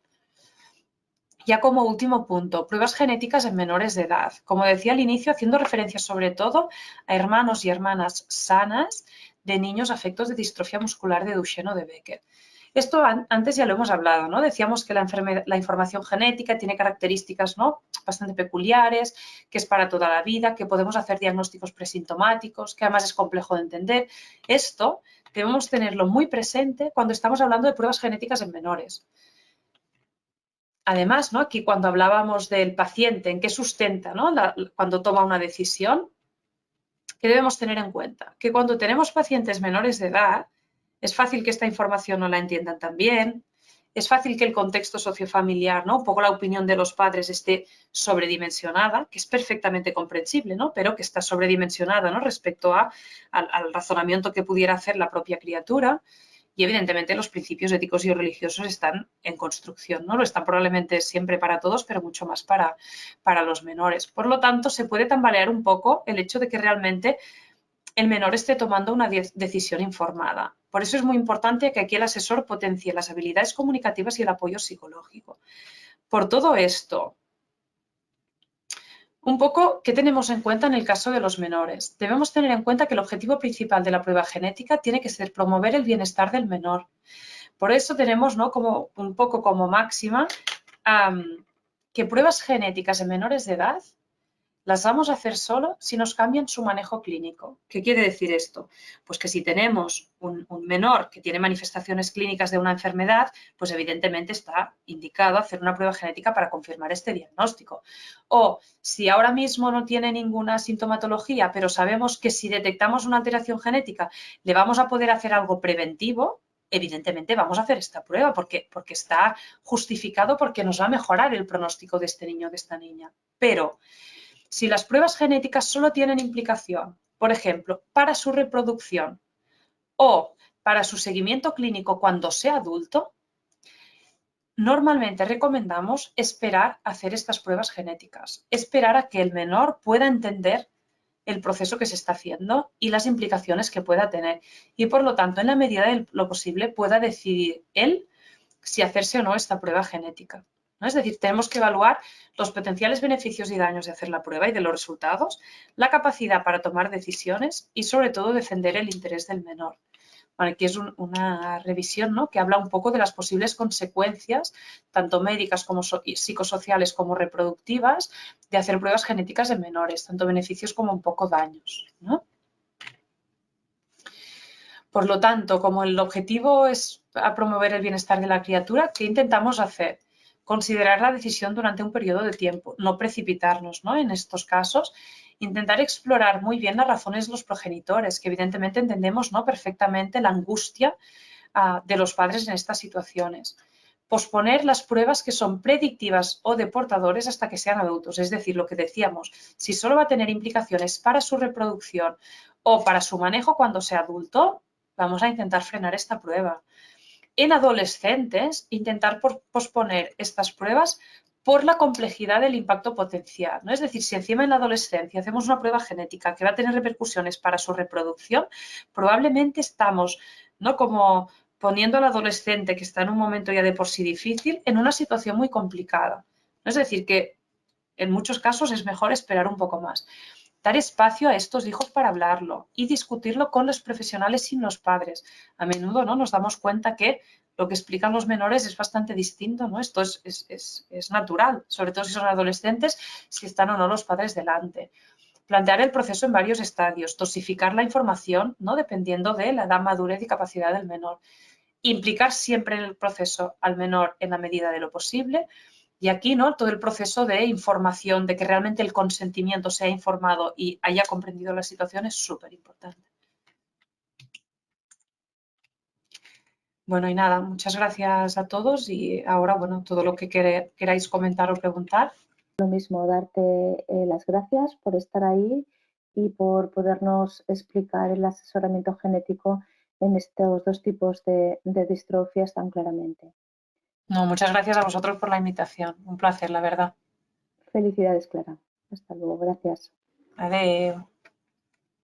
Ya como último punto, pruebas genéticas en menores de edad. Como decía al inicio, haciendo referencia sobre todo a hermanos y hermanas sanas de niños afectos de distrofia muscular de Duchenne o de Becker. Esto antes ya lo hemos hablado, ¿no? Decíamos que la información genética tiene características, ¿no?, bastante peculiares, que es para toda la vida, que podemos hacer diagnósticos presintomáticos, que además es complejo de entender. Esto debemos tenerlo muy presente cuando estamos hablando de pruebas genéticas en menores. Además, ¿no?, aquí cuando hablábamos del paciente, en qué sustenta, ¿no?, cuando toma una decisión, ¿qué debemos tener en cuenta? Que cuando tenemos pacientes menores de edad, es fácil que esta información no la entiendan tan bien, es fácil que el contexto sociofamiliar, ¿no?, un poco la opinión de los padres esté sobredimensionada, que es perfectamente comprensible, ¿no?, pero que está sobredimensionada, ¿no?, respecto al razonamiento que pudiera hacer la propia criatura. Y evidentemente los principios éticos y religiosos están en construcción, ¿no? Lo están probablemente siempre para todos, pero mucho más para los menores. Por lo tanto, se puede tambalear un poco el hecho de que realmente el menor esté tomando una decisión informada. Por eso es muy importante que aquí el asesor potencie las habilidades comunicativas y el apoyo psicológico. Por todo esto, un poco, ¿qué tenemos en cuenta en el caso de los menores? Debemos tener en cuenta que el objetivo principal de la prueba genética tiene que ser promover el bienestar del menor. Por eso tenemos, ¿no?, como un poco como máxima que pruebas genéticas en menores de edad las vamos a hacer solo si nos cambian su manejo clínico. ¿Qué quiere decir esto? Pues que si tenemos un menor que tiene manifestaciones clínicas de una enfermedad, pues evidentemente está indicado hacer una prueba genética para confirmar este diagnóstico. O si ahora mismo no tiene ninguna sintomatología, pero sabemos que si detectamos una alteración genética le vamos a poder hacer algo preventivo, evidentemente vamos a hacer esta prueba porque está justificado, porque nos va a mejorar el pronóstico de este niño o de esta niña. Pero si las pruebas genéticas solo tienen implicación, por ejemplo, para su reproducción o para su seguimiento clínico cuando sea adulto, normalmente recomendamos esperar a hacer estas pruebas genéticas, esperar a que el menor pueda entender el proceso que se está haciendo y las implicaciones que pueda tener y, por lo tanto, en la medida de lo posible, pueda decidir él si hacerse o no esta prueba genética, ¿no? Es decir, tenemos que evaluar los potenciales beneficios y daños de hacer la prueba y de los resultados, la capacidad para tomar decisiones y, sobre todo, defender el interés del menor. Bueno, aquí es una revisión, ¿no?, que habla un poco de las posibles consecuencias, tanto médicas como psicosociales como reproductivas, de hacer pruebas genéticas en menores, tanto beneficios como un poco daños, ¿no? Por lo tanto, como el objetivo es promover el bienestar de la criatura, ¿qué intentamos hacer? Considerar la decisión durante un periodo de tiempo, no precipitarnos, ¿no?, en estos casos. Intentar explorar muy bien las razones de los progenitores, que evidentemente entendemos, ¿no?, perfectamente la angustia de los padres en estas situaciones. Posponer las pruebas que son predictivas o deportadores hasta que sean adultos. Es decir, lo que decíamos, si solo va a tener implicaciones para su reproducción o para su manejo cuando sea adulto, vamos a intentar frenar esta prueba. En adolescentes, intentar posponer estas pruebas por la complejidad del impacto potencial, ¿no? Es decir, si encima en la adolescencia hacemos una prueba genética que va a tener repercusiones para su reproducción, probablemente estamos, ¿no?, como poniendo al adolescente, que está en un momento ya de por sí difícil, en una situación muy complicada. Es decir, que en muchos casos es mejor esperar un poco más. Dar espacio a estos hijos para hablarlo y discutirlo con los profesionales sin los padres. A menudo, ¿no?, nos damos cuenta que lo que explican los menores es bastante distinto, ¿no? Esto es natural, sobre todo si son adolescentes, si están o no los padres delante. Plantear el proceso en varios estadios, dosificar la información, ¿no?, dependiendo de la edad, madurez y capacidad del menor. Implicar siempre en el proceso al menor en la medida de lo posible. Y aquí, ¿no?, todo el proceso de información, de que realmente el consentimiento sea informado y haya comprendido la situación es súper importante. Bueno, y nada, muchas gracias a todos y ahora, bueno, todo lo que queráis comentar o preguntar. Lo mismo, darte las gracias por estar ahí y por podernos explicar el asesoramiento genético en estos dos tipos de distrofias tan claramente. No, muchas gracias a vosotros por la invitación. Un placer, la verdad. Felicidades, Clara. Hasta luego. Gracias. Adiós.